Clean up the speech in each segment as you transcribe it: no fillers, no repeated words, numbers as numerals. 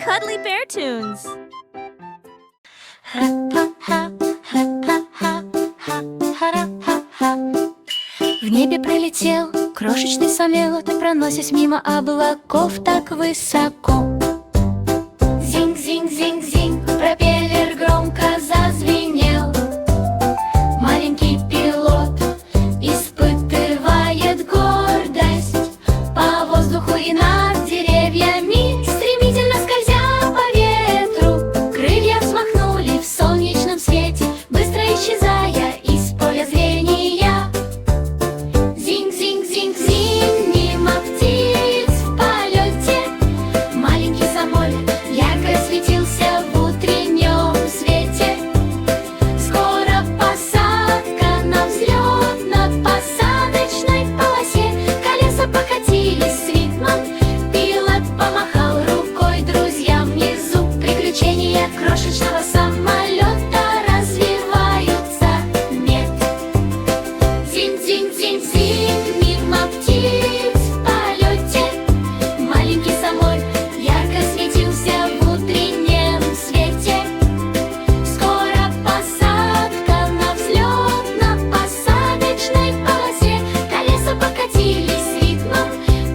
cuddly bear tunes. В небе пролетел крошечный самолет, проносясь мимо облаков так высоко. Зинг-зинг-зинг-зинг, пропеллер громко зазвенел. Маленький пилот испытывает гордость по воздуху и над деревьями, стремительно скользя по ветру. Крылья взмахнули в солнечном свете, быстро исчезая из поля зрения. Зинг-зинг-зинг-зинг, мимо птиц в полете. Маленький самолет ярко светился в утреннем свете. Скоро посадка на взлетно-посадочной полосе. Колеса покатились с ритмом, пилот помахал рукой друзьям внизу. Приключения крошечного самолета развиваются в мед. Зинг-зинг-зинг-зинг, мимо птиц в полете. Маленький самолет ярко светился в утреннем свете. Скоро посадка на взлетно-посадочной полосе. Колеса покатились с ритмом,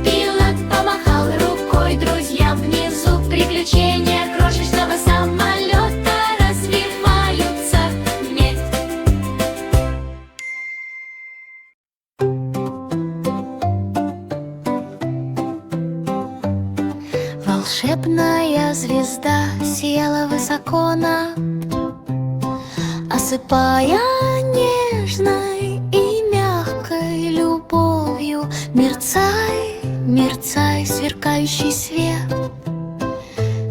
пилот помахал рукой друзьям внизу. Приключения крошечного самолета развиваются в мед. Волшебная звезда сияла высоко над, осыпая нежной и мягкой любовью. Мерцай, мерцай, сверкающий свет,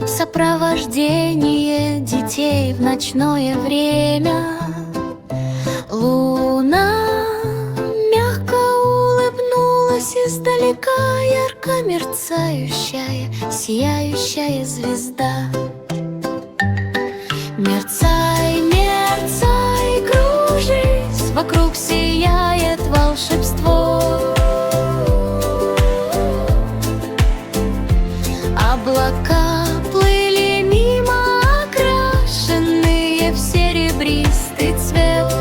в сопровождении детей в ночное время. Луна мягко улыбнулась издалека, ярко мерцающая, сияющая звезда. Мерцай, мерцай, кружись, вокруг сияет волшебство. Облака плыли мимо, окрашенные в серебристый цвет.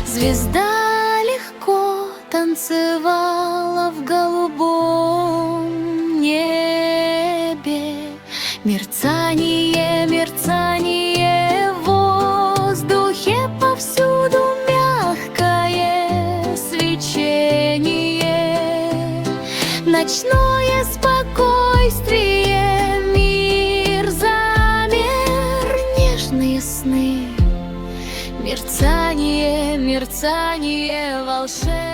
Звезда легко танцевала в голубом небе. Мерцание, мерцание в воздухе, повсюду мягкое свечение. Ночное спокойствие, мир замер, нежные сны. Мерцание, мерцание волшебное.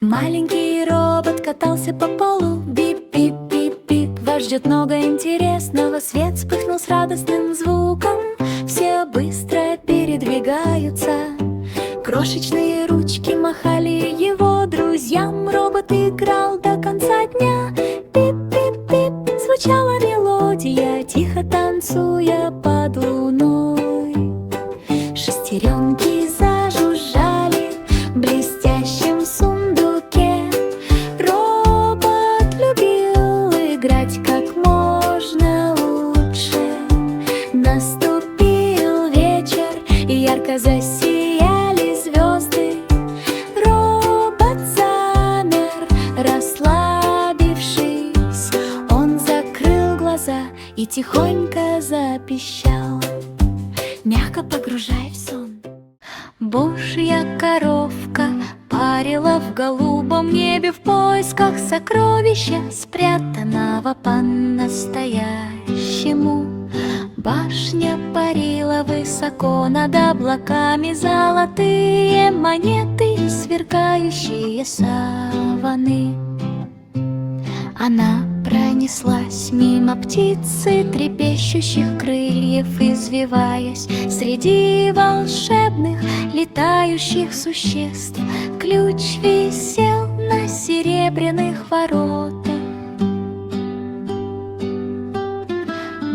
Маленький робот катался по полу. Бип-бип-бип-бип, вас ждет много интересного. Свет вспыхнул с радостным звуком. Все быстро передвигаются. Крошечные ручки махали его друзьям. Робот играл до конца дня. Бип-бип-бип, звучала мелодия, тихо танцуя под луной. Шестеренки зажужжали в блестящем сундуке. Робот любил играть как можно лучше. Наступил вечер, и ярко засияли звезды. Робот замер, расслабившись. Он закрыл глаза и тихонько запищал, мягко погружая в сон. Божья коровка парила в голубом небе в поисках сокровища, спрятанного по-настоящему. Башня парила высоко над облаками, золотые монеты, сверкающие саваны. Она пронеслась мимо птицы, трепещущих крыльев, извиваясь среди волшебных летающих существ. Ключ висел на серебряных воротах.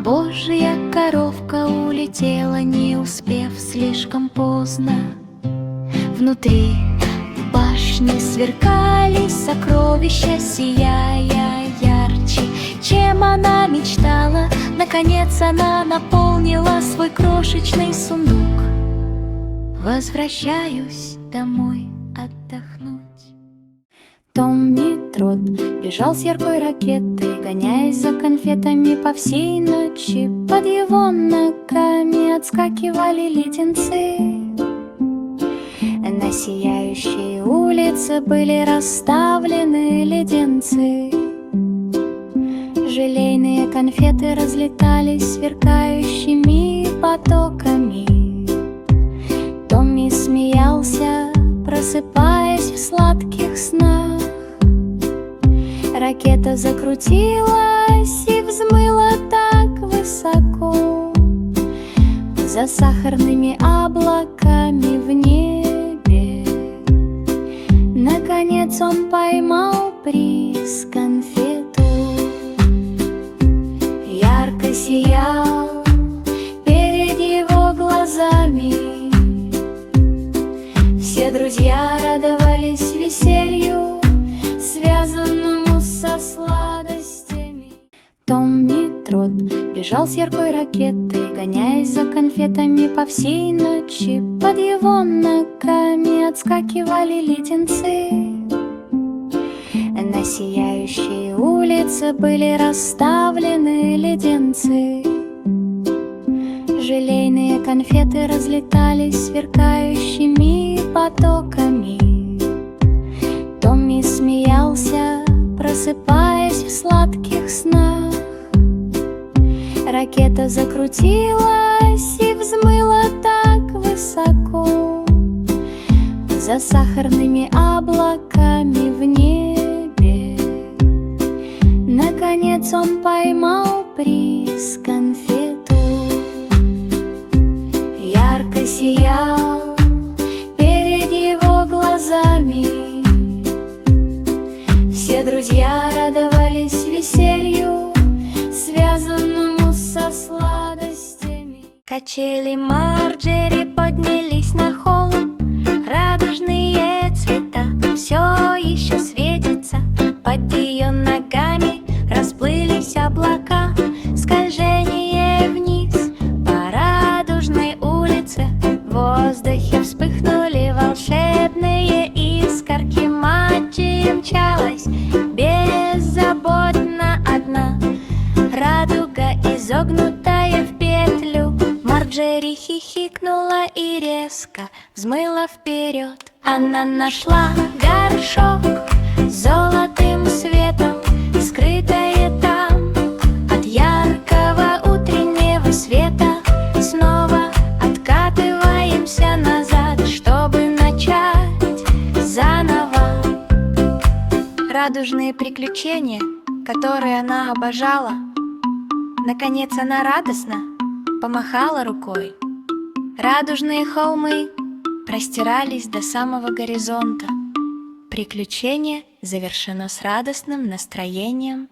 Божья коровка улетела, не успев слишком поздно. Внутри башни сверкали сокровища. сокровища, сияя ярче, чем она мечтала. Наконец она наполнила свой крошечный сундук. Возвращаюсь домой отдохнуть. Томми Трот бежал с яркой ракетой, гоняясь за конфетами по всей ночи. Под его ногами отскакивали леденцы. На сияющей улице были расставлены леденцы. Желейные конфеты разлетались сверкающими потоками. Томми смеялся, просыпаясь в сладких снах. Ракета закрутилась и взмыла так высоко, за сахарными облаками в небе. Наконец он поймал приз — конфету. Ярко сиял перед его глазами. Все друзья радовались веселью, связанному со сладостями. Томми Трот бежал с яркой ракетой, гоняясь за конфетами по всей ночи. Под его ногами отскакивали леденцы. На сияющей улице были расставлены леденцы. Желейные конфеты разлетались сверкающими потоками. Томми смеялся, просыпаясь в сладких снах. Ракета закрутилась и взмыла так высоко, за сахарными облаками в небе. Наконец он поймал приз — конфету. Ярко сиял перед его глазами. Все друзья радовались веселью, связанному со сладостями. Качели Марджери поднялись на холм. Радужные цвета все еще светятся. Под ее ногами расплылись облака. Скольжение вниз по радужной улице. В воздухе вспыхнули волшебные искорки. Марджери мчалась беззаботно одна, радуга изогнутая в петлю. Марджери хихикнула и резко взмыла вперед. Она нашла горшок с золотым светом, скрытое там от яркого утреннего света. Снова откатываемся назад, чтобы начать заново. Радужные приключения, которые она обожала. Наконец она радостно помахала рукой. Радужные холмы простирались до самого горизонта. Приключение завершено с радостным настроением.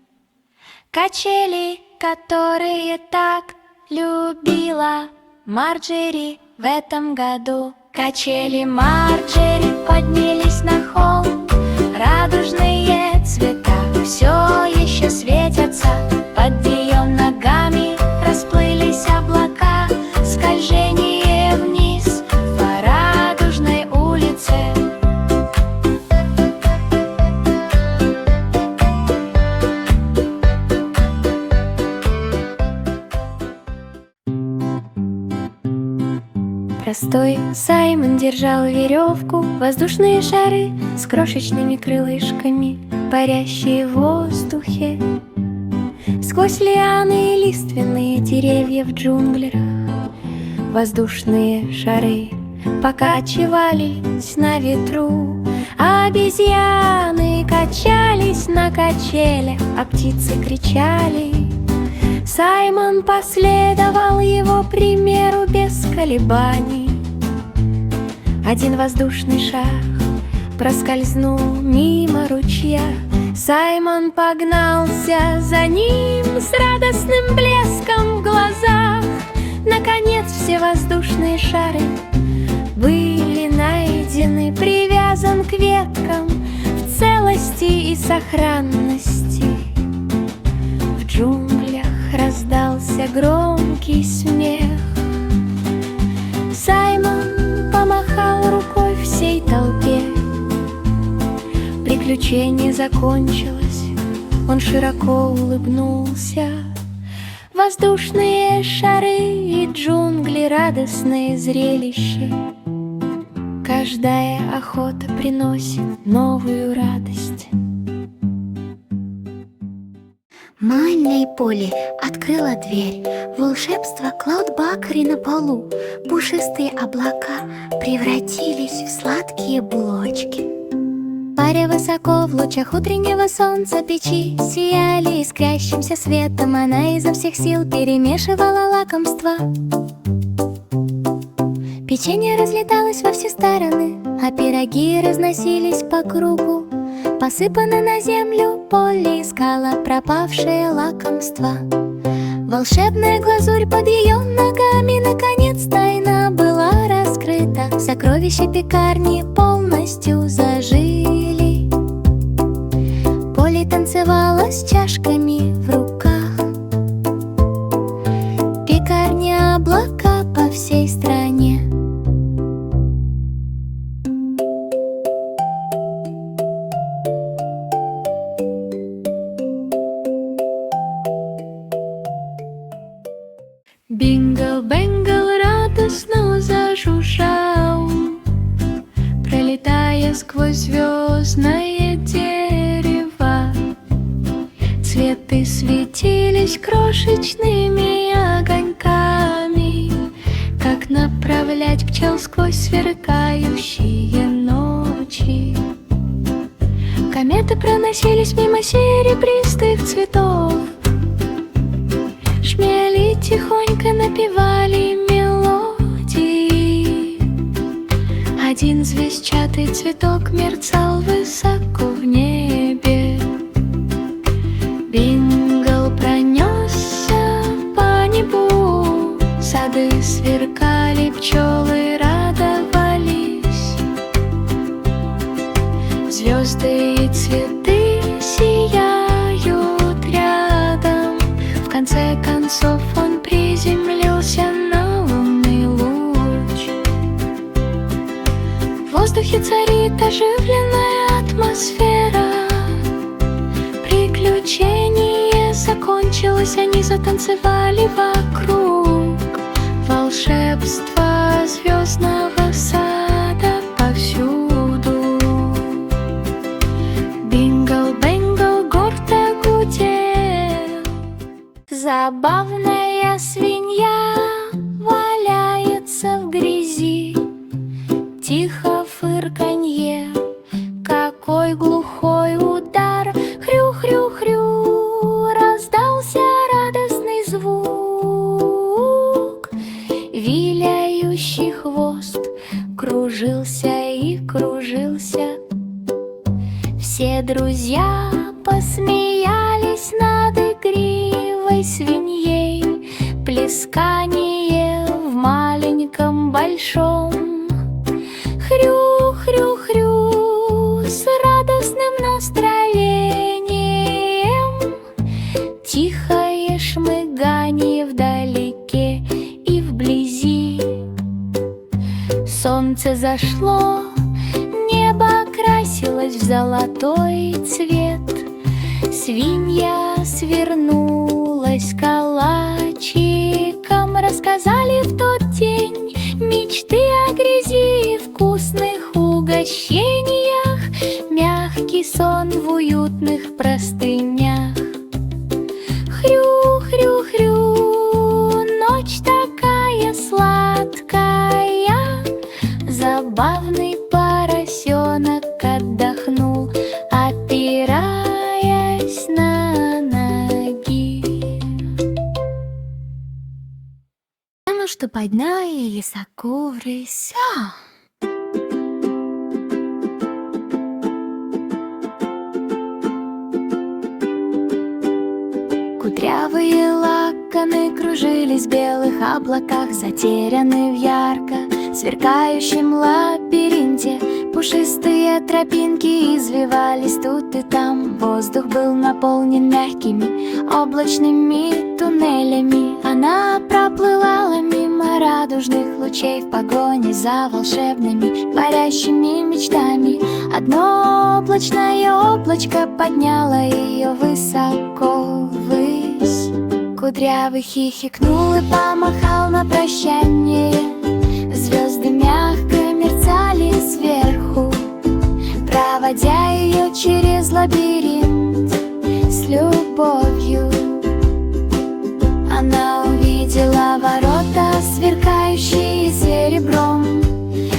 Качели, которые так любила Марджери в этом году. Качели Марджери поднялись на холм. Радужные цвета все еще светятся. Под ее ногами расплылись облака. Скольжение вниз по радужной улице. Простой Саймон держал веревку, воздушные шары с крошечными крылышками, парящие в воздухе. Сквозь лианы и лиственные деревья в джунглях воздушные шары покачивались на ветру. Обезьяны качались на качелях, а птицы кричали. Саймон последовал его примеру без колебаний. Один воздушный шар проскользнул мимо ручья. Саймон погнался за ним с радостным блеском в глазах. Наконец все воздушные шары были найдены. Привязан к веткам в целости и сохранности. В джунглях раздался громкий смех. Саймон помахал рукой всей толпе. Приключение закончилось, он широко улыбнулся. Воздушные шары и джунгли — радостное зрелище. Каждая охота приносит новую радость. Майли Полли открыла дверь. Волшебство Клаудбакери на полу. Пушистые облака превратились в сладкие булочки. Паря высоко в лучах утреннего солнца печи сияли искрящимся светом. Она изо всех сил перемешивала лакомства. Печенье разлеталось во все стороны, а пироги разносились по кругу. Посыпано на землю, Полли искала пропавшее лакомство. Волшебная глазурь под ее ногами наконец тайна была раскрыта. Сокровища пекарни полностью зажили. Полли танцевала с чашками в руках. Пекарня — облака по всей стране. Бингл-бэнгл радостно зажужжал, пролетая сквозь звездное дерево. Цветы светились крошечными огоньками. Как направлять пчел сквозь сверкающие ночи? Кометы проносились мимо серебристых цветов. Шмели тихонько напевали мелодии. Один звездчатый цветок мерцал высоко в небе. Бингл пронесся по небу. Сады сверкали, пчелы радовались. Звезды и цветы сияют рядом. В конце концов он приземлился на лунный луч. В воздухе царит оживленная атмосфера. Приключение закончилось, они затанцевали вокруг. Волшебство звездного сада повсюду. Бингл-бэнгл гордо гудел. Забавная свинья валяется в грязи. Тихо фырканье, какой глухой удар. Хрю-хрю-хрю, раздался радостный звук. Виляющий хвост кружился и кружился. Все друзья посмеялись над игривой свиньей. Плескание в маленьком большом. Хрю-хрю-хрю, с радостным настроением. Тихое шмыганье вдалеке и вблизи. Солнце зашло, небо окрасилось в золотой цвет. Свинья свернулась калачиком. Рассказали в тот день мечты о грязи и вкусных угощениях. Мягкий сон в уютных простынях. Хрю-хрю-хрю, ночь такая сладкая. Забавный поросенок отдохнул, опираясь на ноги. Потому что подняли лесокурыся. Кудрявые локоны кружились в белых облаках, затерянные в ярко сверкающем лабиринте. Пушистые тропинки извивались тут и там. Воздух был наполнен мягкими облачными туннелями. Она проплывала мимо радужных лучей в погоне за волшебными парящими мечтами. Одно облачное облачко подняло ее высоко ввысь. Кудрявый хихикнул и помахал на прощание. Звезды мягко мерцали сверху, проводя ее через лабиринт с любовью. Она увидела ворота, сверкающие серебром,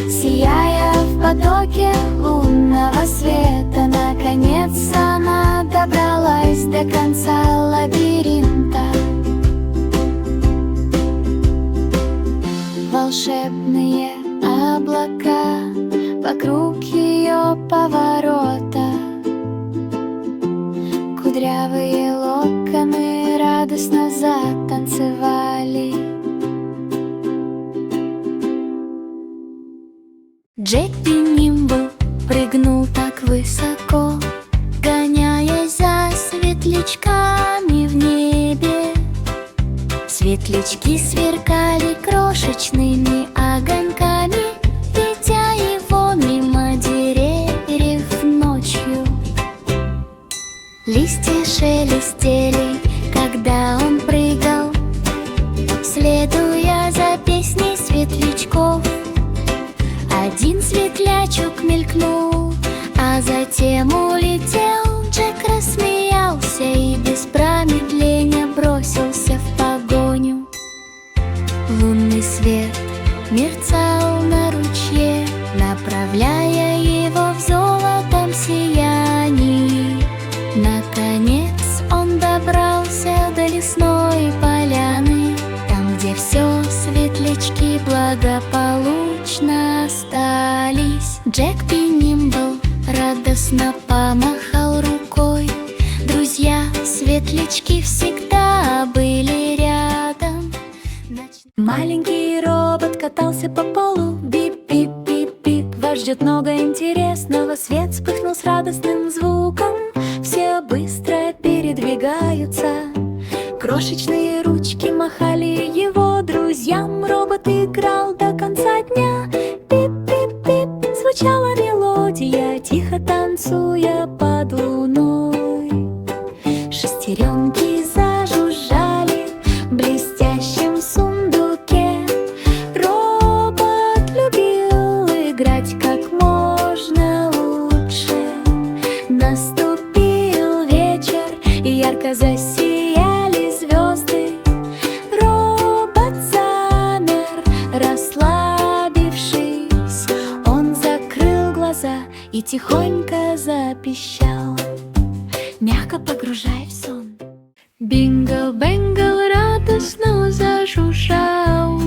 сияя в потоке лунного света. Наконец она добралась до конца лабиринта. Волшебные облака вокруг ее поворота, кудрявые локоны радостно затанцевали. Джек Нимбл прыгнул так высоко, гоняясь за светлячками в небе. Светлячки сверкали крошечными огоньками, ведя его мимо деревьев ночью. Листья шелестели, когда он прыгал, следуя за песней светлячков. Один светлячок мелькнул, а затем улетел. Джек рассмеялся и без промедления бросился в погоню. Лунный свет мерцал на ручье, направляя его в золотом сиянии. Наконец он добрался до лесной поляны, там, где все светлячки благополучно остались. Джек Нимбл радостно помахал рукой. Друзья светлячки всегда были рядом. Маленький робот катался по полу. Бип-бип-бип-бип, вас ждет много интересного. Свет вспыхнул с радостным звуком. Все быстро передвигаются. Крошечные ручки махали его друзьям. Робот играл до конца дня. Бип-бип-бип, звучала мелодия, тихо танцуя под луной. Шестеренки зажужжали в блестящем сундуке. Робот любил играть как можно лучше. Наступил вечер, и ярко засияли звезды. Робот замер, расслабившись. Он закрыл глаза и тихонько запищал, мягко погружая в сон. Бингл-бэнгл радостно зажужжал,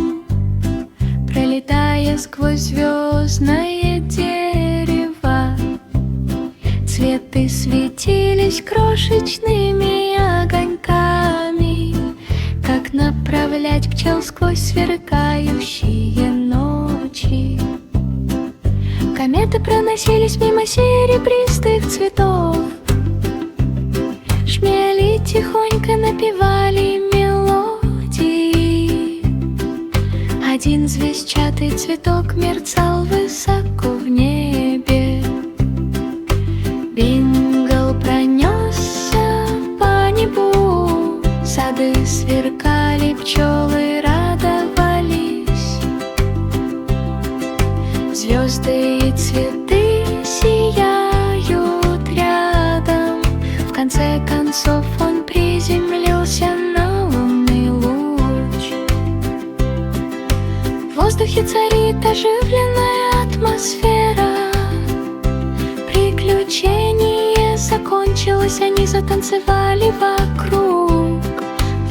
пролетая сквозь звездное дерево. Цветы светились крошечными огоньками, как направлять пчел сквозь сверкающие ночи. Кометы проносились мимо серебристых цветов. Шмели тихонько напевали мелодии. Один звездчатый цветок мерцал высоко в небе. Бингл пронесся по небу. Сады сверкали, пчелы радовались. Звезды и цветы сияют рядом. В конце концов он приземлился на лунный луч. В воздухе царит оживленная атмосфера. Приключение закончилось, они затанцевали вокруг.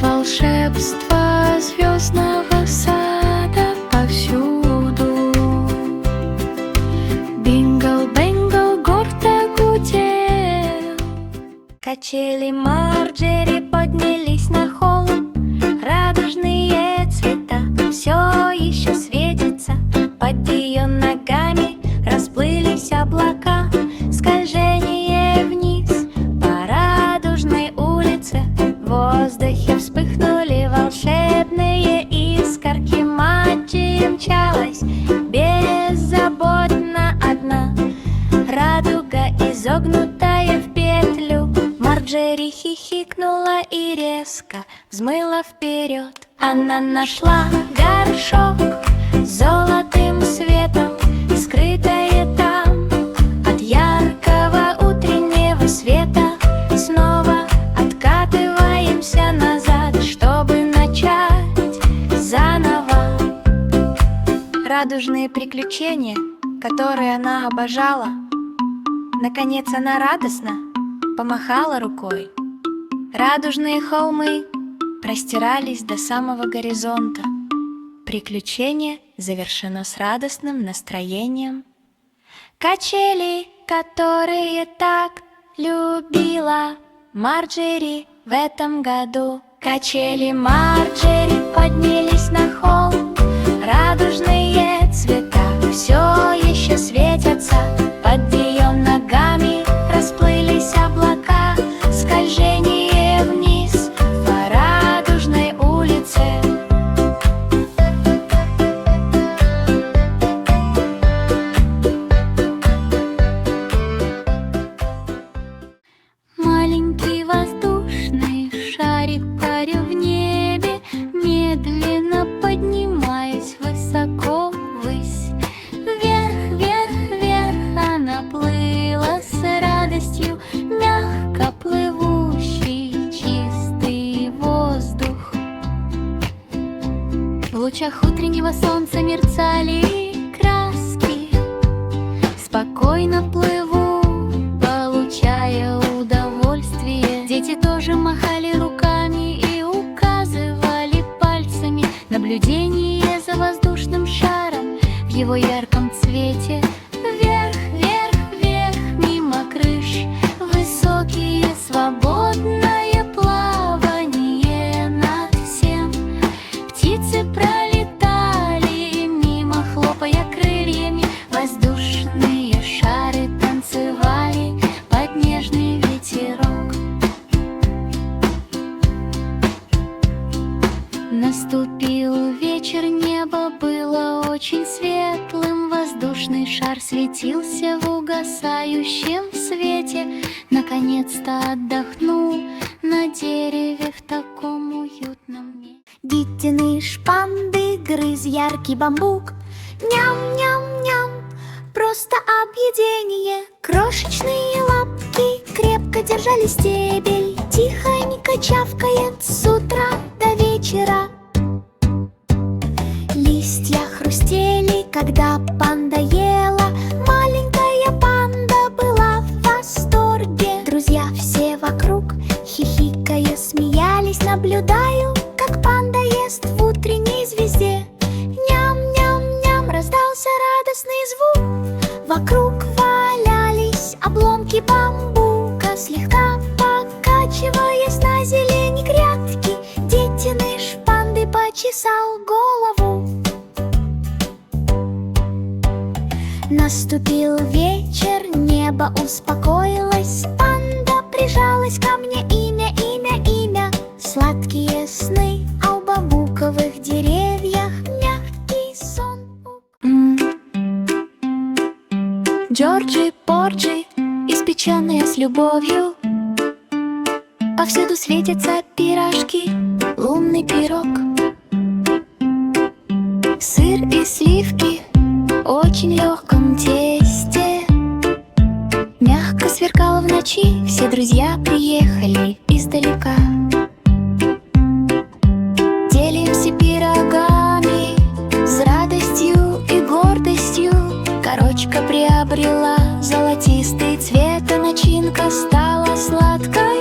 Волшебство звездного сада повсюду. Бингл-бэнгл гордо гудел. Качели Марджери поднялись на холм. Радужные цвета все еще светятся под изогнутая в петлю. Марджери хихикнула и резко взмыла вперед. Она нашла горшок с золотым светом, скрытое там от яркого утреннего света. Снова откатываемся назад, чтобы начать заново. Радужные приключения, которые она обожала. Наконец она радостно помахала рукой. Радужные холмы простирались до самого горизонта. Приключение завершено с радостным настроением. Качели, которые так любила Марджери в этом году. Качели Марджери поднялись на холм. Радужные цвета все еще светятся. Под ее ногами расплылись облака. Скольжение вниз по радужной улице. Маленький воздушный шарик парил в небе, медленно поднимаясь высоко ввысь. Вверх, вверх, вверх она плыла с радостью, мягко плывущий чистый воздух. В лучах утреннего солнца мерцали краски. Спокойно плыву, получая удовольствие. Дети тоже махали руками и указывали пальцами. Наблюдение за воздушным шаром в его ярком цвете. Вверх, вверх, вверх, мимо крыш. Высокие, свободное плавание над всем. Птицы пролетали мимо, хлопая крыльями. Воздушные шары танцевали под нежный ветерок. Наступил вечер, небо было очень светлым. Воздушный шар светился в угасающем свете. Наконец-то отдохнул на дереве в таком уютном месте. Диттеныш панды грыз яркий бамбук. Ням-ням-ням, просто объедение. Крошечные лапки крепко держали стебель. Тихонько чавкает с утра до вечера. Листья хрустели, когда панда ела. Маленькая панда была в восторге. Друзья все вокруг, хихикая, смеялись. Наблюдаю, как панда ест в утренней звезде. Ням-ням-ням, раздался радостный звук. Вокруг валялись обломки бамбука, слегка покачиваясь на зелени грядки. Детеныш панды почесал голову. Наступил вечер, небо успокоилось. Панда прижалась ко мне. Имя, имя, имя. Сладкие сны, а у бамбуковых деревьях мягкий сон. Джорджи, Порджи, испеченные с любовью. Повсюду светятся пирожки, лунный пирог. Сыр и сливки в очень легком тесте. Мягко сверкало в ночи, все друзья приехали издалека. Делимся пирогами с радостью и гордостью. Корочка приобрела золотистый цвет, а начинка стала сладкой.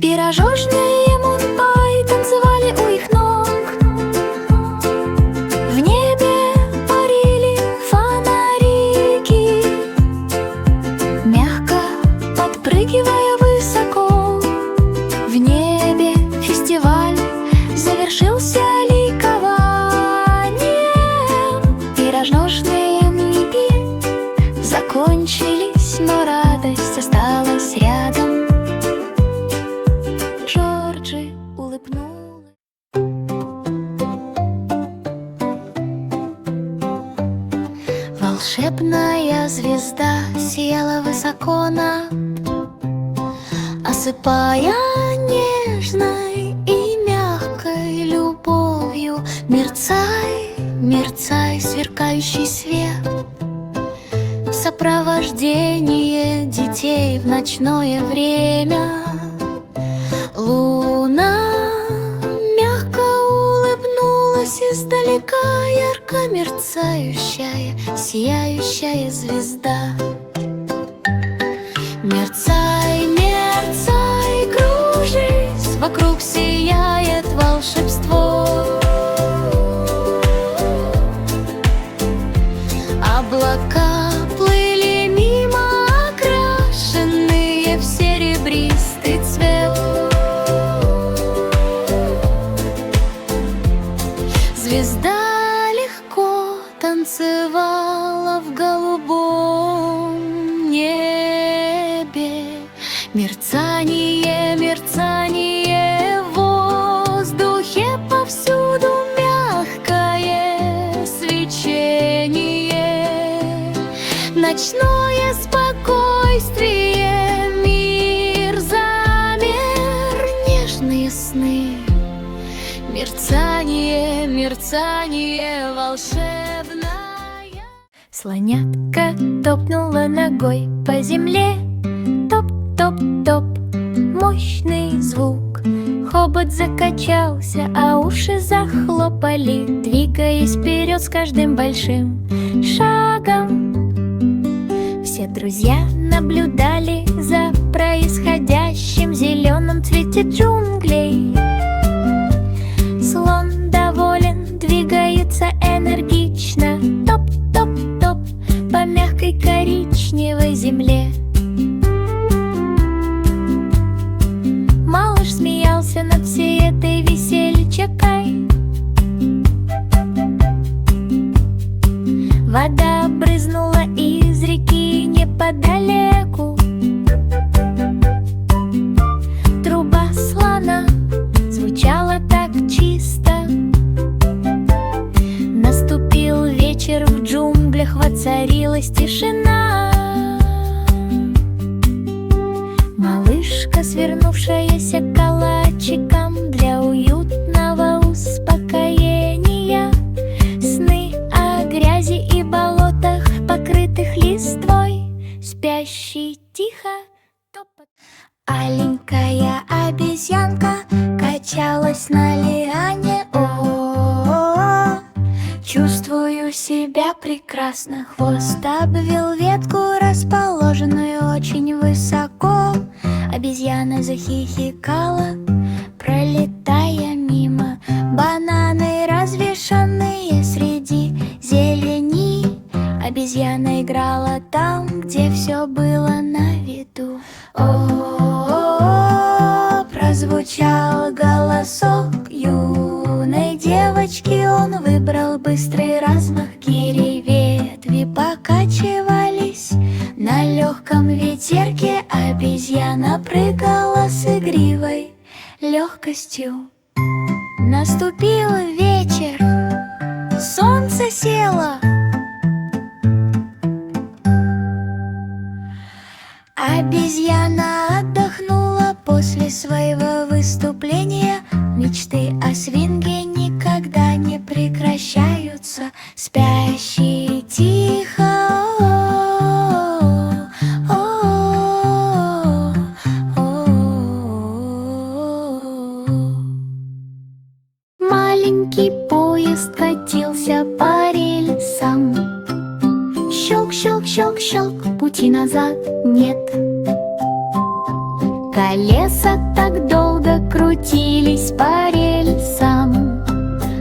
Пирожожные мунпай танцевали у их ног. В небе парили фонарики, мягко подпрыгивая высоко. В небе фестиваль завершился ликованием. Пирожножные миги закончились, но радость осталась рядом. Джорджи улыбнулась. Волшебная Маленькая звезда сияла высоко над, осыпая нежной и мягкой любовью. Мерцай, мерцай, сверкающий свет, в сопровождении детей в ночное время. Луна мягко улыбнулась издалека, ярко мерцающая, сияющая звезда. Мерцай, мерцай, кружись, вокруг сияет волшебство. Облака плыли мимо, окрашенные в серебристый цвет. Звезда легко танцевала в голубом небе. Мерцание, мерцание в воздухе, повсюду мягкое свечение. Ночное спокойствие, мир замер, нежные сны. Мерцание, мерцание волшебное. Слонятка топнула ногой по земле. Топ-топ-топ, мощный звук. Хобот закачался, а уши захлопали, двигаясь вперед с каждым большим шагом. Все друзья наблюдали за происходящим в зеленом цвете джунглей. Слон доволен, двигается энергично. Топ-топ-топ по мягкой коричневой земле. Малыш смеялся над всей этой весельчакой. Вода брызнула из реки неподалеку. Труба слона звучала так чисто. Наступил вечер, в джунглях воцарилась тишина. Малышка, свернувшаяся калачиком для уютного успокоения. Сны о грязи и болотах, покрытых листвой. Спящий тихо топот. Аленькая обезьянка качалась на лиане. О-о-о, чувствую себя прекрасно. Хвост обвил ветку, расположенную очень высоко. Обезьяна захихикала, пролетая мимо. Бананы, развешанные среди зелени. Обезьяна играла там, где все было на виду. О-о-о, прозвучал голосок юной девочки. Он выбрал быстрый размах гири. Ветви покачивались на легком ветерке. Обезьяна прыгала с игривой легкостью. Наступил вечер, солнце село. Обезьяна отдохнула после своего выступления. Мечты о свинге никогда не прекращаются. Спящий тихо. Маленький поезд катился по рельсам. Щелк, щелк, щелк, щелк, пути назад нет. Колеса так долго крутились по рельсам,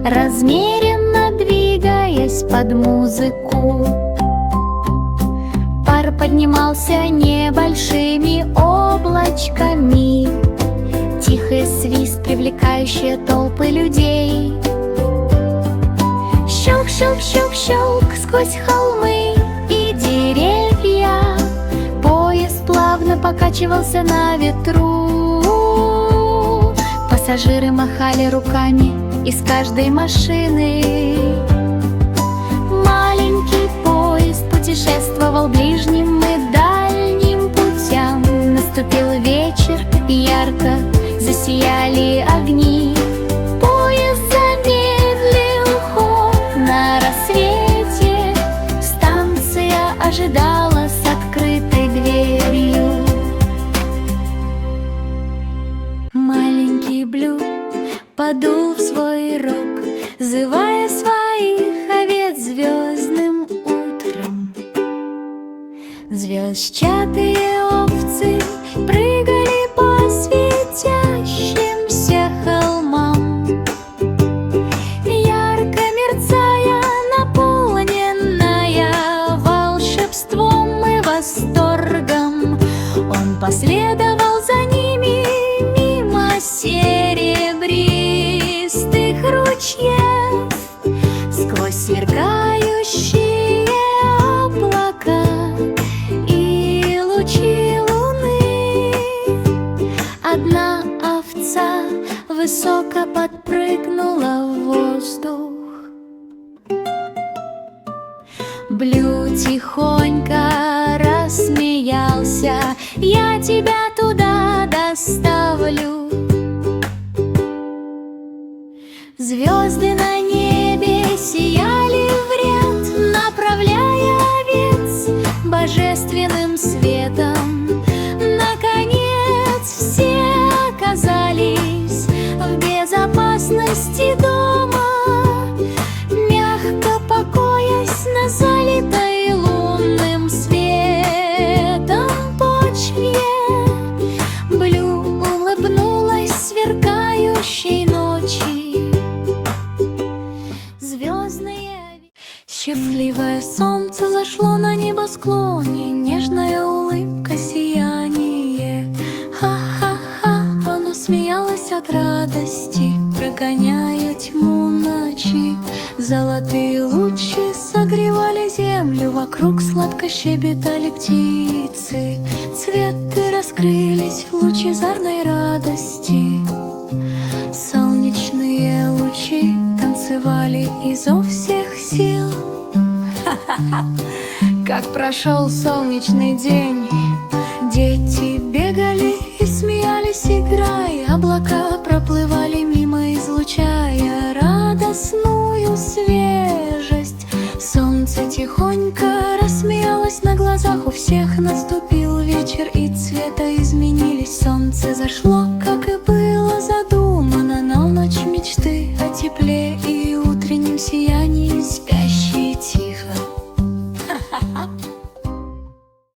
размеренно двигаясь под музыку. Пар поднимался небольшими облачками. Тихий свист, привлекающий толпы людей. Щелк, щелк, щелк, щелк сквозь холмы и деревья. Поезд плавно покачивался на ветру. Пассажиры махали руками из каждой машины. Маленький поезд путешествовал ближним и дальним путям. Наступил вечер, и ярко засияли огни. Поезд замедлил ход на рассвете. Станция ожидала с открытой дверью. Маленький Блю подул в свой рог, зывая своих овец звездным утром. Звездчатые овцы прыгали по светящимся холмам. Ярко мерцая, наполненная волшебством и восторгом, он последовал за ними мимо серебристых ручьев, сквозь сверкающие облака и лучи луны. Одна овца высоко подпрыгнула в воздух. Блю тихонько рассмеялся: «Я тебя туда доставлю». Звезды на небе сияли в ряд, направляя овец божественным светом. Наконец все оказались в безопасности дома, мягко покоясь на залитой лунным светом почве. Блю улыбнулась сверкающей ночи. Счастливое солнце зашло на небосклоне, нежная улыбка, сияние. Ха-ха-ха, оно смеялось от радости, прогоняя тьму ночи. Золотые лучи согревали землю, вокруг сладко щебетали птицы. Цветы раскрылись в лучезарной радости. Солнечные лучи танцевали изо всех сил. Как прошел солнечный день, дети бегали и смеялись, играя. Облака проплывали мимо, излучая радостную свежесть. Солнце тихонько рассмеялось на глазах у всех. Наступил вечер, и цвета изменились. Солнце зашло, как и было задумано, но ночь мечты о тепле и